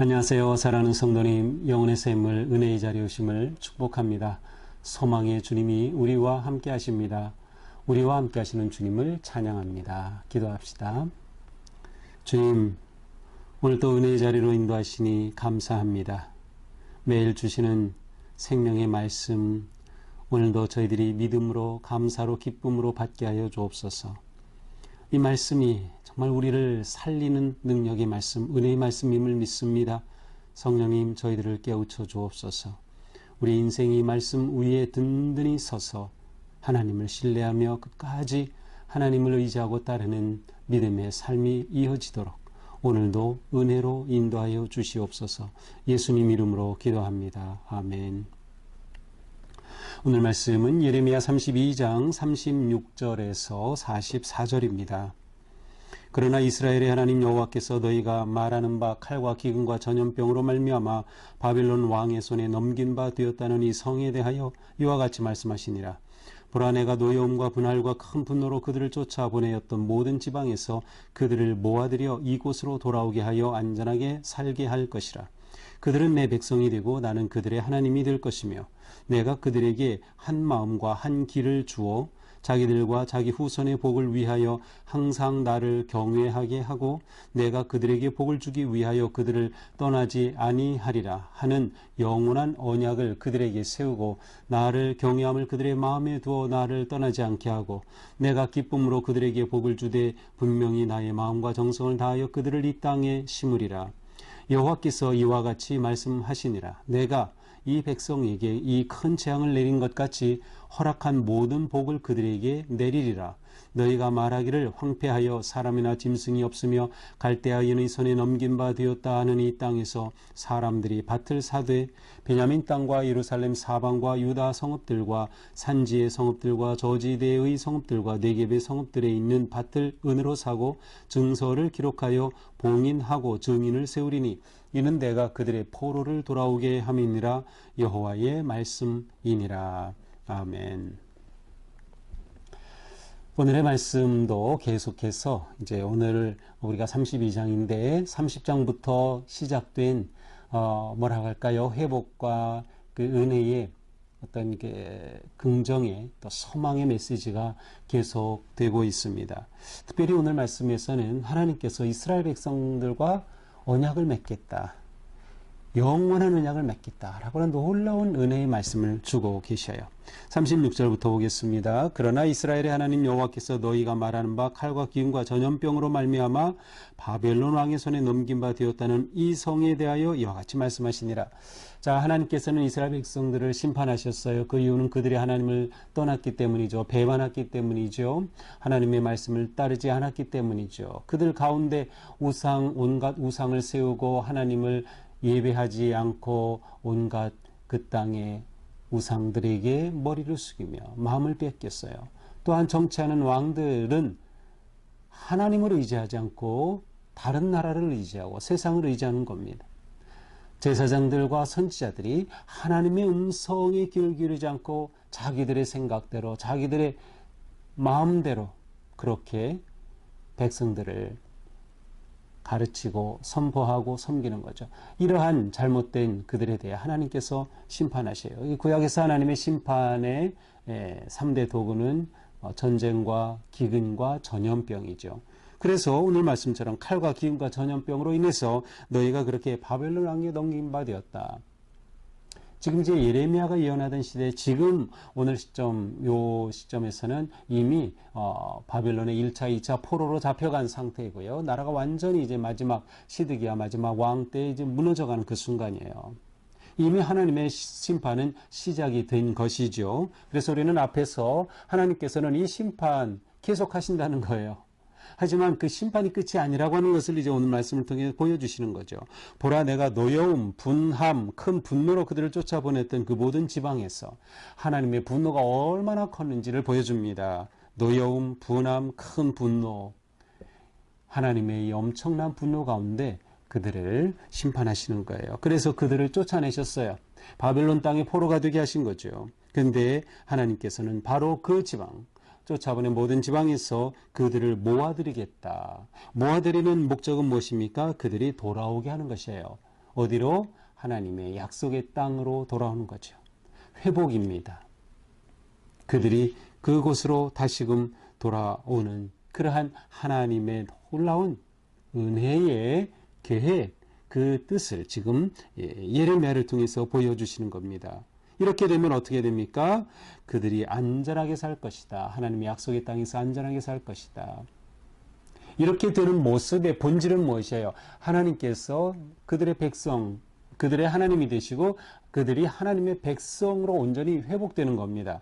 안녕하세요. 사랑하는 성도님, 영혼의 샘물 은혜의 자리에 오심을 축복합니다. 소망의 주님이 우리와 함께 하십니다. 우리와 함께 하시는 주님을 찬양합니다. 기도합시다. 주님, 오늘도 은혜의 자리로 인도하시니 감사합니다. 매일 주시는 생명의 말씀, 오늘도 저희들이 믿음으로 감사로 기쁨으로 받게 하여 주옵소서. 이 말씀이 정말 우리를 살리는 능력의 말씀, 은혜의 말씀임을 믿습니다. 성령님, 저희들을 깨우쳐 주옵소서. 우리 인생이 말씀 위에 든든히 서서 하나님을 신뢰하며 끝까지 하나님을 의지하고 따르는 믿음의 삶이 이어지도록 오늘도 은혜로 인도하여 주시옵소서. 예수님 이름으로 기도합니다. 아멘. 오늘 말씀은 예레미야 32장 36절에서 44절입니다. 그러나 이스라엘의 하나님 여호와께서 너희가 말하는 바 칼과 기근과 전염병으로 말미암아 바벨론 왕의 손에 넘긴 바 되었다는 이 성에 대하여 이와 같이 말씀하시니라. 보라, 내가 노여움과 분할과 큰 분노로 그들을 쫓아보내었던 모든 지방에서 그들을 모아들여 이곳으로 돌아오게 하여 안전하게 살게 할 것이라. 그들은 내 백성이 되고 나는 그들의 하나님이 될 것이며 내가 그들에게 한 마음과 한 길을 주어 자기들과 자기 후손의 복을 위하여 항상 나를 경외하게 하고 내가 그들에게 복을 주기 위하여 그들을 떠나지 아니하리라 하는 영원한 언약을 그들에게 세우고 나를 경외함을 그들의 마음에 두어 나를 떠나지 않게 하고 내가 기쁨으로 그들에게 복을 주되 분명히 나의 마음과 정성을 다하여 그들을 이 땅에 심으리라. 여호와께서 이와 같이 말씀하시니라. 내가 이 백성에게 이 큰 재앙을 내린 것 같이 허락한 모든 복을 그들에게 내리리라. 너희가 말하기를 황폐하여 사람이나 짐승이 없으며 갈대아인의 손에 넘긴 바 되었다 하는 이 땅에서 사람들이 밭을 사되 베냐민 땅과 예루살렘 사방과 유다 성읍들과 산지의 성읍들과 저지대의 성읍들과 네겝의 성읍들에 있는 밭을 은으로 사고 증서를 기록하여 봉인하고 증인을 세우리니 이는 내가 그들의 포로를 돌아오게 함이니라. 여호와의 말씀이니라. 아멘. 오늘의 말씀도 계속해서 이제 오늘 우리가 32장인데 30장부터 시작된 뭐라고 할까요? 회복과 그 은혜의 어떤 긍정의 또 소망의 메시지가 계속되고 있습니다. 특별히 오늘 말씀에서는 하나님께서 이스라엘 백성들과 언약을 맺겠다. 영원한 언약을 맺겠다라고 하는 놀라운 은혜의 말씀을 주고 계셔요. 36절부터 보겠습니다. 그러나 이스라엘의 하나님 여호와께서 너희가 말하는 바 칼과 기근과 전염병으로 말미암아 바벨론 왕의 손에 넘긴 바 되었다는 이 성에 대하여 이와 같이 말씀하시니라. 자, 하나님께서는 이스라엘 백성들을 심판하셨어요. 그 이유는 그들이 하나님을 떠났기 때문이죠. 배반했기 때문이죠. 하나님의 말씀을 따르지 않았기 때문이죠. 그들 가운데 온갖 우상을 세우고 하나님을 예배하지 않고 온갖 그 땅의 우상들에게 머리를 숙이며 마음을 뺏겼어요. 또한 정치하는 왕들은 하나님을 의지하지 않고 다른 나라를 의지하고 세상을 의지하는 겁니다. 제사장들과 선지자들이 하나님의 음성에 귀를 기울이지 않고 자기들의 생각대로 자기들의 마음대로 그렇게 백성들을 가르치고 선포하고 섬기는 거죠. 이러한 잘못된 그들에 대해 하나님께서 심판하셔요. 이 구약에서 하나님의 심판의 3대 도구는 전쟁과 기근과 전염병이죠. 그래서 오늘 말씀처럼 칼과 기근과 전염병으로 인해서 너희가 그렇게 바벨론 왕에 넘긴 바 되었다. 지금 이제 예레미야가 예언하던 시대에 지금 오늘 요 시점에서는 이미 바벨론의 1차, 2차 포로로 잡혀간 상태이고요. 나라가 완전히 이제 마지막 시드기야 마지막 왕 때 이제 무너져가는 그 순간이에요. 이미 하나님의 심판은 시작이 된 것이죠. 그래서 우리는 앞에서 하나님께서는 이 심판 계속하신다는 거예요. 하지만 그 심판이 끝이 아니라고 하는 것을 이제 오늘 말씀을 통해 보여주시는 거죠. 보라, 내가 노여움, 분함, 큰 분노로 그들을 쫓아보냈던 그 모든 지방에서 하나님의 분노가 얼마나 컸는지를 보여줍니다. 노여움, 분함, 큰 분노. 하나님의 이 엄청난 분노 가운데 그들을 심판하시는 거예요. 그래서 그들을 쫓아내셨어요. 바벨론 땅에 포로가 되게 하신 거죠. 그런데 하나님께서는 바로 그 지방, 쫓아보낸 모든 지방에서 그들을 모아들이겠다. 모아들이는 목적은 무엇입니까? 그들이 돌아오게 하는 것이에요. 어디로? 하나님의 약속의 땅으로 돌아오는 거죠. 회복입니다. 그들이 그곳으로 다시금 돌아오는 그러한 하나님의 놀라운 은혜의 계획, 그 뜻을 지금 예레미야를 통해서 보여주시는 겁니다. 이렇게 되면 어떻게 됩니까? 그들이 안전하게 살 것이다. 하나님의 약속의 땅에서 안전하게 살 것이다. 이렇게 되는 모습의 본질은 무엇이에요? 하나님께서 그들의 백성, 그들의 하나님이 되시고 그들이 하나님의 백성으로 온전히 회복되는 겁니다.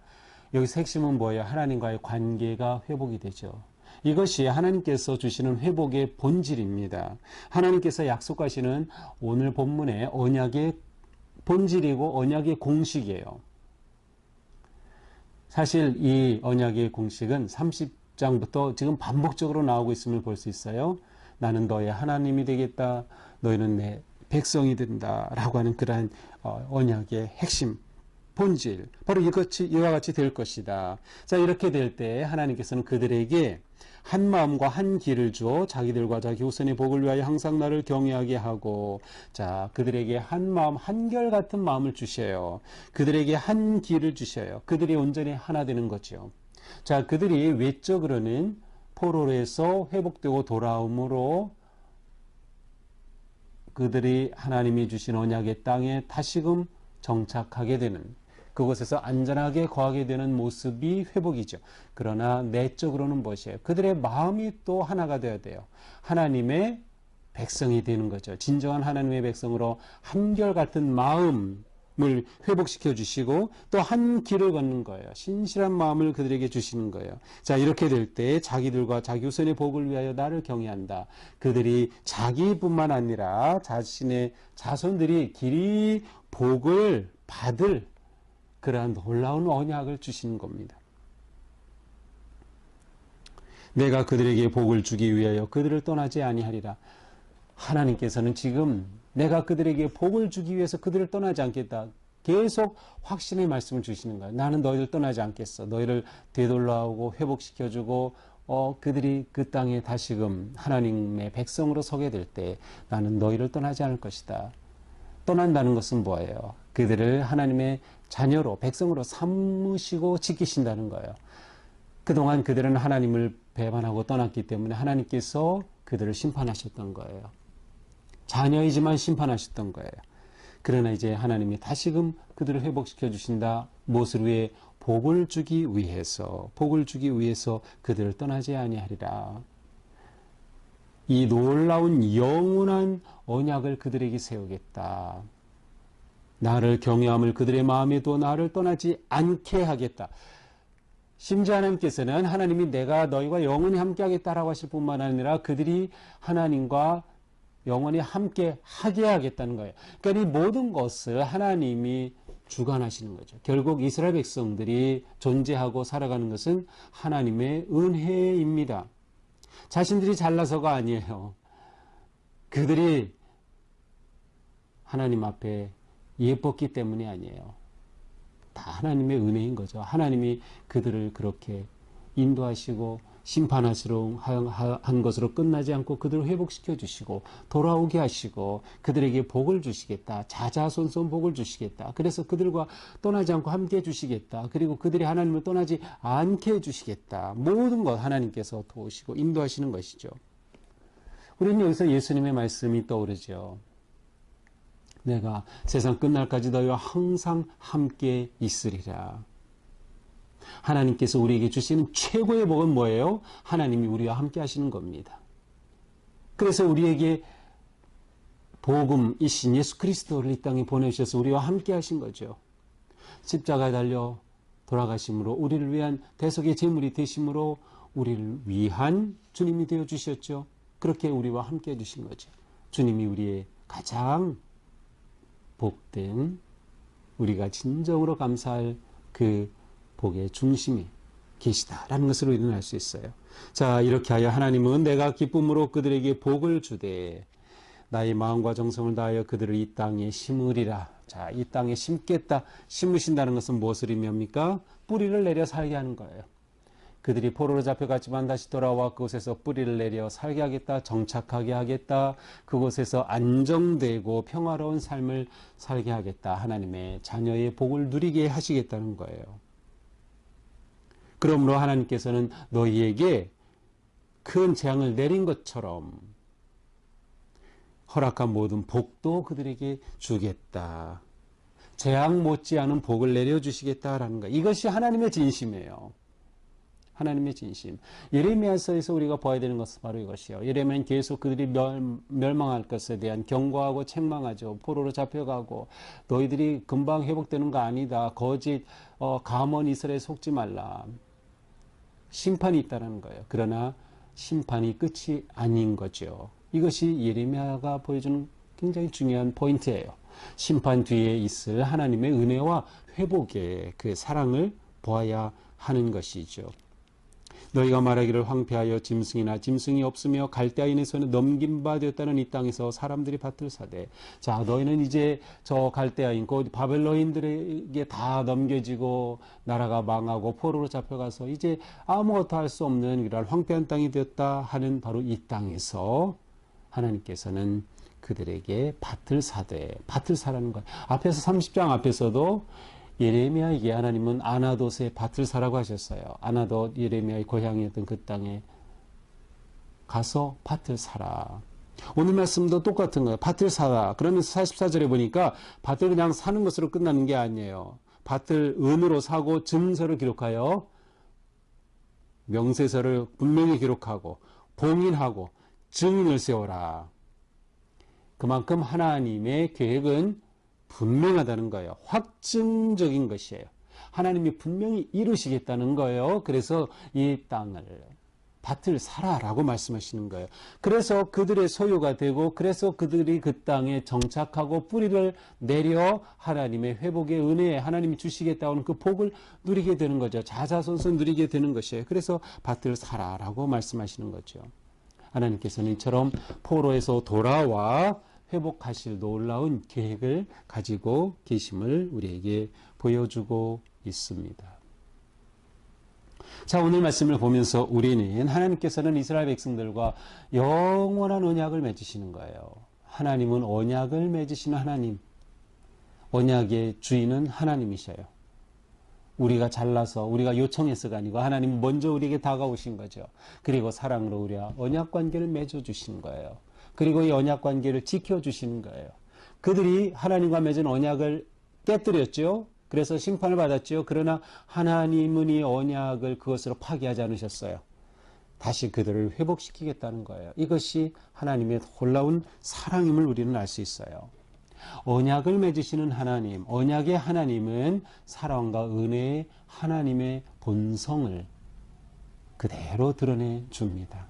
여기서 핵심은 뭐예요? 하나님과의 관계가 회복이 되죠. 이것이 하나님께서 주시는 회복의 본질입니다. 하나님께서 약속하시는 오늘 본문의 언약의 본질이고 언약의 공식이에요. 사실 이 언약의 공식은 30장부터 지금 반복적으로 나오고 있음을 볼 수 있어요. 나는 너의 하나님이 되겠다. 너희는 내 백성이 된다. 라고 하는 그러한 언약의 핵심, 본질. 바로 이와 같이 될 것이다. 자, 이렇게 될 때 하나님께서는 그들에게 한 마음과 한 길을 주어 자기들과 자기 후손의 복을 위하여 항상 나를 경외하게 하고, 자, 그들에게 한 마음, 한결 같은 마음을 주셔요. 그들에게 한 길을 주셔요. 그들이 온전히 하나 되는 거죠. 자, 그들이 외적으로는 포로에서 회복되고 돌아옴으로 그들이 하나님이 주신 언약의 땅에 다시금 정착하게 되는, 그곳에서 안전하게 거하게 되는 모습이 회복이죠. 그러나 내적으로는 무엇이에요? 그들의 마음이 또 하나가 되어야 돼요. 하나님의 백성이 되는 거죠. 진정한 하나님의 백성으로 한결같은 마음을 회복시켜 주시고 또 한 길을 걷는 거예요. 신실한 마음을 그들에게 주시는 거예요. 자, 이렇게 될 때 자기들과 자기 후손의 복을 위하여 나를 경외한다. 그들이 자기뿐만 아니라 자신의 자손들이 길이 복을 받을 그러한 놀라운 언약을 주시는 겁니다. 내가 그들에게 복을 주기 위하여 그들을 떠나지 아니하리라. 하나님께서는 지금 내가 그들에게 복을 주기 위해서 그들을 떠나지 않겠다. 계속 확신의 말씀을 주시는 거예요. 나는 너희를 떠나지 않겠어. 너희를 되돌아오고 회복시켜주고 그들이 그 땅에 다시금 하나님의 백성으로 서게 될 때 나는 너희를 떠나지 않을 것이다. 떠난다는 것은 뭐예요? 그들을 하나님의 자녀로, 백성으로 삼으시고 지키신다는 거예요. 그동안 그들은 하나님을 배반하고 떠났기 때문에 하나님께서 그들을 심판하셨던 거예요. 자녀이지만 심판하셨던 거예요. 그러나 이제 하나님이 다시금 그들을 회복시켜 주신다. 무엇을 위해? 복을 주기 위해서 그들을 떠나지 아니하리라. 이 놀라운 영원한 언약을 그들에게 세우겠다. 나를 경외함을 그들의 마음에 두어 나를 떠나지 않게 하겠다. 심지어 하나님께서는 하나님이 내가 너희와 영원히 함께 하겠다라고 하실 뿐만 아니라 그들이 하나님과 영원히 함께 하게 하겠다는 거예요. 그러니까 이 모든 것을 하나님이 주관하시는 거죠. 결국 이스라엘 백성들이 존재하고 살아가는 것은 하나님의 은혜입니다. 자신들이 잘나서가 아니에요. 그들이 하나님 앞에 예뻤기 때문이 아니에요. 다 하나님의 은혜인 거죠. 하나님이 그들을 그렇게 인도하시고 심판하시러 한 것으로 끝나지 않고 그들을 회복시켜 주시고 돌아오게 하시고 그들에게 복을 주시겠다. 자자손손 복을 주시겠다. 그래서 그들과 떠나지 않고 함께 해주시겠다. 그리고 그들이 하나님을 떠나지 않게 해주시겠다. 모든 것 하나님께서 도우시고 인도하시는 것이죠. 우리는 여기서 예수님의 말씀이 떠오르죠. 내가 세상 끝날까지 너희와 항상 함께 있으리라. 하나님께서 우리에게 주시는 최고의 복은 뭐예요? 하나님이 우리와 함께 하시는 겁니다. 그래서 우리에게 복음이신 예수 그리스도를 이 땅에 보내주셔서 우리와 함께 하신 거죠. 십자가에 달려 돌아가심으로 우리를 위한 대속의 제물이 되심으로 우리를 위한 주님이 되어주셨죠. 그렇게 우리와 함께 해주신 거죠. 주님이 우리의 가장 복된, 우리가 진정으로 감사할 그 복의 중심에 계시다라는 것을 우리는 알 수 있어요. 자, 이렇게 하여 하나님은 내가 기쁨으로 그들에게 복을 주되 나의 마음과 정성을 다하여 그들을 이 땅에 심으리라. 자, 이 땅에 심겠다. 심으신다는 것은 무엇을 의미합니까? 뿌리를 내려 살게 하는 거예요. 그들이 포로로 잡혀갔지만 다시 돌아와 그곳에서 뿌리를 내려 살게 하겠다, 정착하게 하겠다, 그곳에서 안정되고 평화로운 삶을 살게 하겠다, 하나님의 자녀의 복을 누리게 하시겠다는 거예요. 그러므로 하나님께서는 너희에게 큰 재앙을 내린 것처럼 허락한 모든 복도 그들에게 주겠다. 재앙 못지않은 복을 내려주시겠다라는 것. 이것이 하나님의 진심이에요. 하나님의 진심. 예레미야서에서 우리가 봐야 되는 것은 바로 이것이요. 예레미야는 계속 그들이 멸망할 것에 대한 경고하고 책망하죠. 포로로 잡혀가고 너희들이 금방 회복되는 거 아니다. 거짓 가문 이스라엘에 속지 말라. 심판이 있다는 거예요. 그러나 심판이 끝이 아닌 거죠. 이것이 예레미야가 보여주는 굉장히 중요한 포인트예요. 심판 뒤에 있을 하나님의 은혜와 회복의 그 사랑을 보아야 하는 것이죠. 너희가 말하기를 황폐하여 짐승이 없으며 갈대아인의 손에 넘긴 바 되었다는 이 땅에서 사람들이 밭을 사되, 자 너희는 이제 저 갈대아인 곧 바벨론인들에게 다 넘겨지고 나라가 망하고 포로로 잡혀가서 이제 아무것도 할 수 없는 이런 황폐한 땅이 되었다 하는 바로 이 땅에서 하나님께서는 그들에게 밭을 사라는 거예요. 앞에서 30장 앞에서도 예레미야에게 하나님은 아나돗의 밭을 사라고 하셨어요. 아나돗 예레미야의 고향이었던 그 땅에 가서 밭을 사라. 오늘 말씀도 똑같은 거예요. 밭을 사라. 그러면서 44절에 보니까 밭을 그냥 사는 것으로 끝나는 게 아니에요. 밭을 은으로 사고 증서를 기록하여 명세서를 분명히 기록하고 봉인하고 증인을 세워라. 그만큼 하나님의 계획은 분명하다는 거예요. 확증적인 것이에요. 하나님이 분명히 이루시겠다는 거예요. 그래서 이 땅을, 밭을 사라라고 말씀하시는 거예요. 그래서 그들의 소유가 되고, 그래서 그들이 그 땅에 정착하고 뿌리를 내려 하나님의 회복의 은혜에 하나님이 주시겠다는 그 복을 누리게 되는 거죠. 자자손손 누리게 되는 것이에요. 그래서 밭을 사라라고 말씀하시는 거죠. 하나님께서는 이처럼 포로에서 돌아와 회복하실 놀라운 계획을 가지고 계심을 우리에게 보여주고 있습니다. 자, 오늘 말씀을 보면서 우리는 하나님께서는 이스라엘 백성들과 영원한 언약을 맺으시는 거예요. 하나님은 언약을 맺으시는 하나님, 언약의 주인은 하나님이셔요. 우리가 잘나서 우리가 요청해서가 아니고 하나님 먼저 우리에게 다가오신 거죠. 그리고 사랑으로 우리와 언약 관계를 맺어주신 거예요. 그리고 이 언약 관계를 지켜주시는 거예요. 그들이 하나님과 맺은 언약을 깨뜨렸죠. 그래서 심판을 받았죠. 그러나 하나님은 이 언약을 그것으로 파기하지 않으셨어요. 다시 그들을 회복시키겠다는 거예요. 이것이 하나님의 놀라운 사랑임을 우리는 알 수 있어요. 언약을 맺으시는 하나님, 언약의 하나님은 사랑과 은혜의 하나님의 본성을 그대로 드러내 줍니다.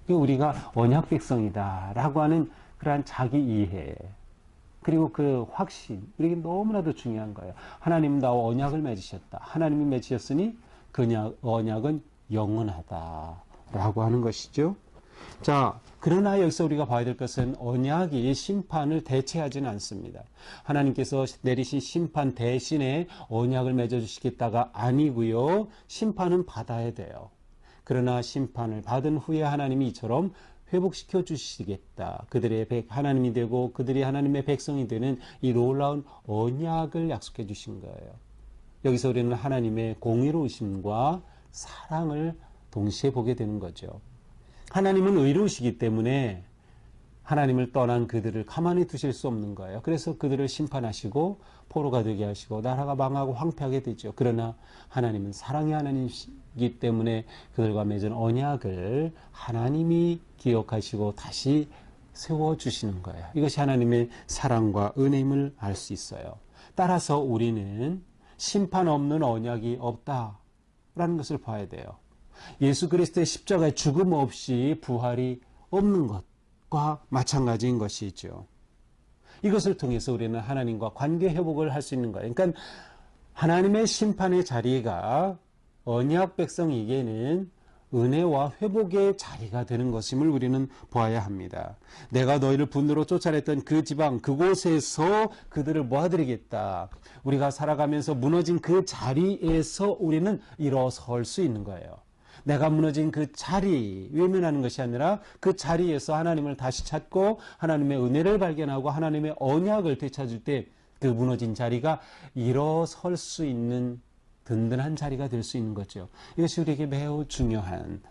우리가 언약 백성이다라고 하는 그러한 자기 이해, 그리고 그 확신, 우리에게 너무나도 중요한 거예요. 하나님 나와 언약을 맺으셨다. 하나님이 맺으셨으니 그 언약은 영원하다라고 하는 것이죠. 자, 그러나 여기서 우리가 봐야 될 것은 언약이 심판을 대체하지는 않습니다. 하나님께서 내리신 심판 대신에 언약을 맺어주시겠다가 아니고요. 심판은 받아야 돼요. 그러나 심판을 받은 후에 하나님이 이처럼 회복시켜 주시겠다. 그들의 하나님이 되고 그들이 하나님의 백성이 되는 이 놀라운 언약을 약속해 주신 거예요. 여기서 우리는 하나님의 공의로우심과 사랑을 동시에 보게 되는 거죠. 하나님은 의로우시기 때문에 하나님을 떠난 그들을 가만히 두실 수 없는 거예요. 그래서 그들을 심판하시고 포로가 되게 하시고 나라가 망하고 황폐하게 되죠. 그러나 하나님은 사랑의 하나님이기 때문에 그들과 맺은 언약을 하나님이 기억하시고 다시 세워주시는 거예요. 이것이 하나님의 사랑과 은혜임을 알 수 있어요. 따라서 우리는 심판 없는 언약이 없다라는 것을 봐야 돼요. 예수 그리스도의 십자가의 죽음 없이 부활이 없는 것과 마찬가지인 것이죠. 이것을 통해서 우리는 하나님과 관계 회복을 할 수 있는 거예요. 그러니까 하나님의 심판의 자리가 언약 백성에게는 은혜와 회복의 자리가 되는 것임을 우리는 보아야 합니다. 내가 너희를 분노로 쫓아냈던 그 지방 그곳에서 그들을 모아드리겠다. 우리가 살아가면서 무너진 그 자리에서 우리는 일어설 수 있는 거예요. 내가 무너진 그 자리, 외면하는 것이 아니라 그 자리에서 하나님을 다시 찾고 하나님의 은혜를 발견하고 하나님의 언약을 되찾을 때 그 무너진 자리가 일어설 수 있는 든든한 자리가 될 수 있는 거죠. 이것이 우리에게 매우 중요한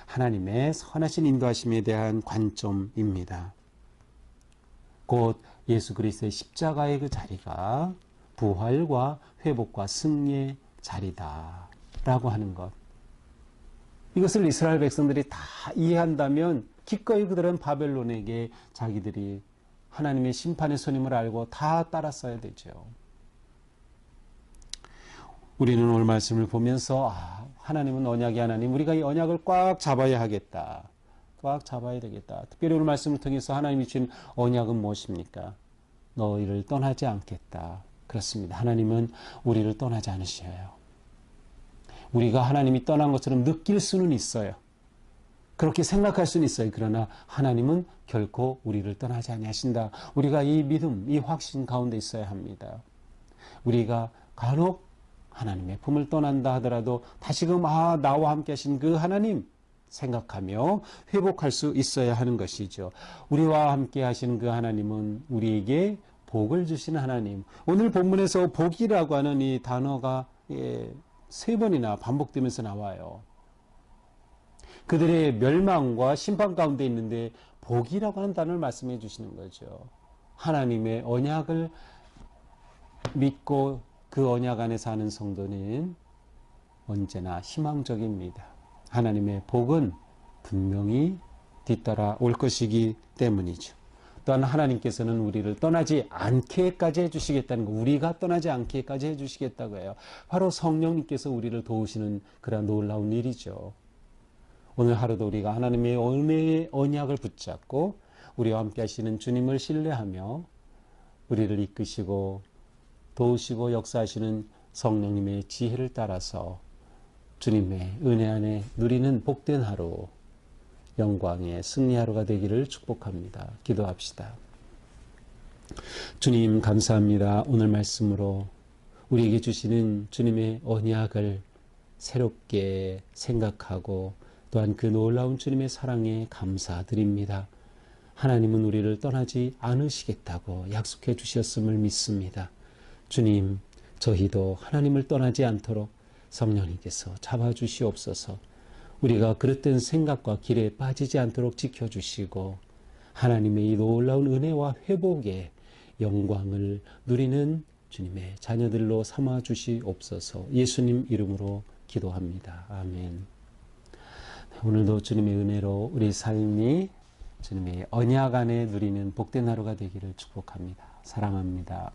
하나님의 선하신 인도하심에 대한 관점입니다. 곧 예수 그리스도의 십자가의 그 자리가 부활과 회복과 승리의 자리다라고 하는 것. 이것을 이스라엘 백성들이 다 이해한다면 기꺼이 그들은 바벨론에게 자기들이 하나님의 심판의 손임을 알고 다 따랐어야 되죠. 우리는 오늘 말씀을 보면서 하나님은 언약의 하나님, 우리가 이 언약을 꽉 잡아야 하겠다. 꽉 잡아야 되겠다. 특별히 오늘 말씀을 통해서 하나님이 주신 언약은 무엇입니까? 너희를 떠나지 않겠다. 그렇습니다. 하나님은 우리를 떠나지 않으셔요. 우리가 하나님이 떠난 것처럼 느낄 수는 있어요. 그렇게 생각할 수는 있어요. 그러나 하나님은 결코 우리를 떠나지 아니하신다. 우리가 이 믿음, 이 확신 가운데 있어야 합니다. 우리가 간혹 하나님의 품을 떠난다 하더라도 다시금 나와 함께 하신 그 하나님 생각하며 회복할 수 있어야 하는 것이죠. 우리와 함께 하시는 그 하나님은 우리에게 복을 주시는 하나님. 오늘 본문에서 복이라고 하는 이 단어가 3번이나 반복되면서 나와요. 그들의 멸망과 심판 가운데 있는데 복이라고 하는 단어를 말씀해 주시는 거죠. 하나님의 언약을 믿고 그 언약 안에 사는 성도는 언제나 희망적입니다. 하나님의 복은 분명히 뒤따라 올 것이기 때문이죠. 또한 하나님께서는 우리를 떠나지 않게까지 해주시겠다는 거, 우리가 떠나지 않게까지 해주시겠다고 해요. 바로 성령님께서 우리를 도우시는 그런 놀라운 일이죠. 오늘 하루도 우리가 하나님의 은혜의 언약을 붙잡고 우리와 함께 하시는 주님을 신뢰하며 우리를 이끄시고 도우시고 역사하시는 성령님의 지혜를 따라서 주님의 은혜 안에 누리는 복된 하루, 영광의 승리 하루가 되기를 축복합니다. 기도합시다. 주님 감사합니다. 오늘 말씀으로 우리에게 주시는 주님의 언약을 새롭게 생각하고 또한 그 놀라운 주님의 사랑에 감사드립니다. 하나님은 우리를 떠나지 않으시겠다고 약속해 주셨음을 믿습니다. 주님, 저희도 하나님을 떠나지 않도록 성령님께서 잡아주시옵소서. 우리가 그릇된 생각과 길에 빠지지 않도록 지켜주시고 하나님의 이 놀라운 은혜와 회복의 영광을 누리는 주님의 자녀들로 삼아주시옵소서. 예수님 이름으로 기도합니다. 아멘. 오늘도 주님의 은혜로 우리 삶이 주님의 언약 안에 누리는 복된 하루가 되기를 축복합니다. 사랑합니다.